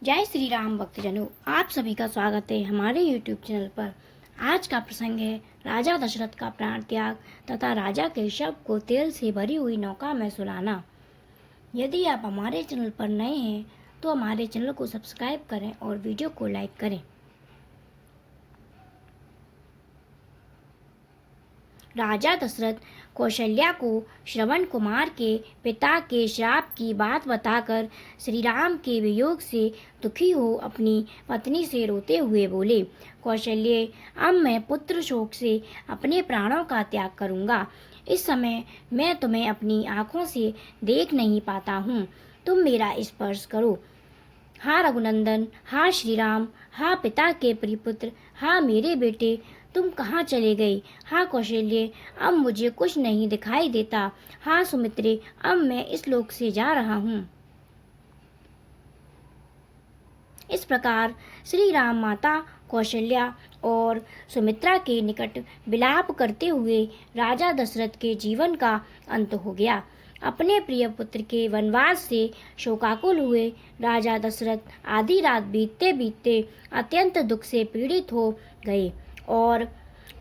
जय श्री राम भक्तजनों, आप सभी का स्वागत है हमारे YouTube चैनल पर। आज का प्रसंग है राजा दशरथ का प्राण त्याग तथा राजा के शव को तेल से भरी हुई नौका में सुलाना। यदि आप हमारे चैनल पर नए हैं तो हमारे चैनल को सब्सक्राइब करें और वीडियो को लाइक करें। राजा दशरथ कौशल्या को श्रवण कुमार के पिता के श्राप की बात बताकर श्री राम के वियोग से दुखी हो अपनी पत्नी से रोते हुए बोले, कौशल्य, अब मैं पुत्र शोक से अपने प्राणों का त्याग करूंगा। इस समय मैं तुम्हें अपनी आंखों से देख नहीं पाता हूँ, तुम मेरा स्पर्श करो। हा रघुनंदन, हा श्री राम, हा पिता के प्रिय पुत्र, हा मेरे बेटे, तुम कहाँ चले गए? हा कौशल्य, अब मुझे कुछ नहीं दिखाई देता। हा सुमित्रे, अब मैं इस लोक से जा रहा हूँ। इस प्रकार श्री राम माता कौशल्या और सुमित्रा के निकट विलाप करते हुए राजा दशरथ के जीवन का अंत हो गया। अपने प्रिय पुत्र के वनवास से शोकाकुल हुए राजा दशरथ आधी रात बीतते बीतते अत्यंत दुख से पीड़ित हो गए और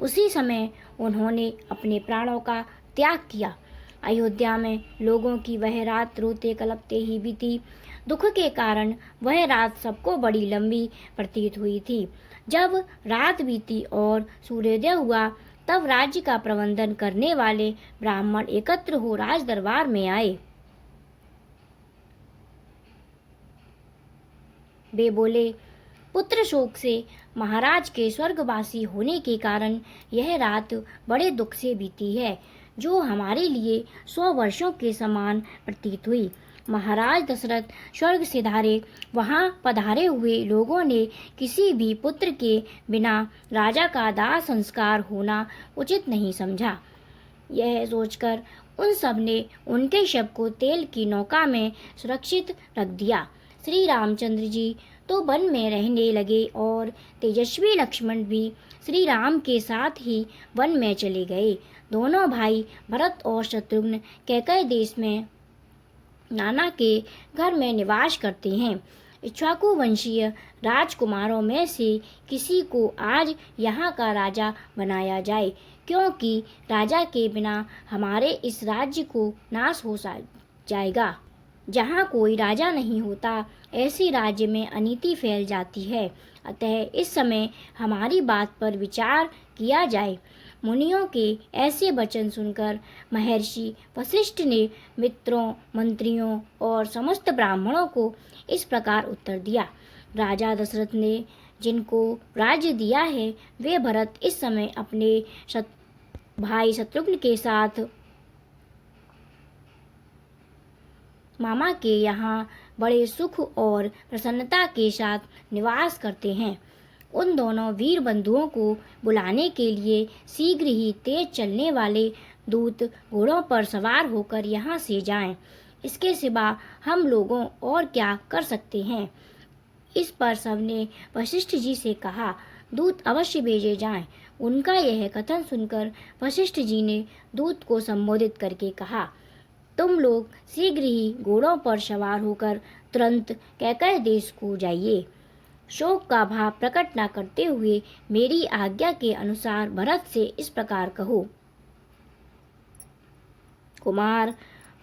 उसी समय उन्होंने अपने प्राणों का त्याग किया। अयोध्या में लोगों की वह रात रोते कलपते ही बीती। दुख के कारण वह रात सबको बड़ी लंबी प्रतीत हुई थी। जब रात बीती और सूर्योदय हुआ तब राज्य का प्रबंधन करने वाले ब्राह्मण एकत्र हो राज दरबार में आए। वे बोले, पुत्र शोक से महाराज के स्वर्गवासी होने के कारण यह रात बड़े दुख से बीती है, जो हमारे लिए 100 वर्षों के समान प्रतीत हुई। महाराज दशरथ स्वर्ग से धारे वहां पधारे हुए लोगों ने किसी भी पुत्र के बिना राजा का दाह संस्कार होना उचित नहीं समझा। यह सोचकर उन सब ने उनके शव को तेल की नौका में सुरक्षित रख दिया। श्री रामचंद्र जी तो वन में रहने लगे और तेजस्वी लक्ष्मण भी श्री राम के साथ ही वन में चले गए। दोनों भाई भरत और शत्रुघ्न कैकय देश में नाना के घर में निवास करते हैं। इक्ष्वाकु वंशीय राजकुमारों में से किसी को आज यहाँ का राजा बनाया जाए, क्योंकि राजा के बिना हमारे इस राज्य को नाश हो जाएगा। जहाँ कोई राजा नहीं होता, ऐसे राज्य में अनीति फैल जाती है। अतः इस समय हमारी बात पर विचार किया जाए। मुनियों के ऐसे वचन सुनकर महर्षि वशिष्ठ ने मित्रों, मंत्रियों और समस्त ब्राह्मणों को इस प्रकार उत्तर दिया। राजा दशरथ ने जिनको राज्य दिया है, वे भरत इस समय अपने भाई शत्रुघ्न के साथ मामा के यहाँ बड़े सुख और प्रसन्नता के साथ निवास करते हैं। उन दोनों वीर बंधुओं को बुलाने के लिए शीघ्र ही तेज चलने वाले दूत घोड़ों पर सवार होकर यहाँ से जाएं। इसके सिवा हम लोगों और क्या कर सकते हैं? इस पर सबने वशिष्ठ जी से कहा, दूत अवश्य भेजे जाएं। उनका यह कथन सुनकर वशिष्ठ जी ने दूत को संबोधित करके कहा, तुम लोग शीघ्र ही घोड़ों पर सवार होकर तुरंत कैकय देश को जाइए। शोक का भाव प्रकट न करते हुए मेरी आज्ञा के अनुसार भरत से इस प्रकार कहो, कुमार,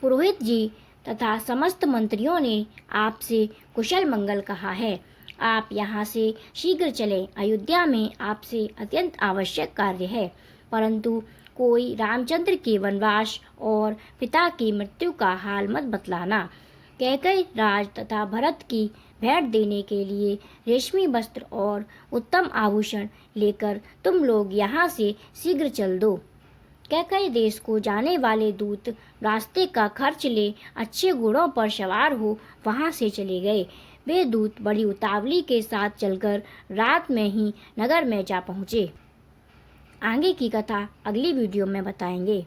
पुरोहित जी तथा समस्त मंत्रियों ने आपसे कुशल मंगल कहा है। आप यहाँ से शीघ्र चलें। अयोध्या में आपसे अत्यंत आवश्यक कार्य है, परंतु कोई रामचंद्र के वनवास और पिता की मृत्यु का हाल मत बतलाना। कैकय राज तथा भरत की भेंट देने के लिए रेशमी वस्त्र और उत्तम आभूषण लेकर तुम लोग यहाँ से शीघ्र चल दो। कैकय देश को जाने वाले दूत रास्ते का खर्च ले अच्छे घोड़ों पर सवार हो वहाँ से चले गए। वे दूत बड़ी उतावली के साथ चलकर रात में ही नगर में जा पहुँचे। आगे की कथा अगली वीडियो में बताएंगे।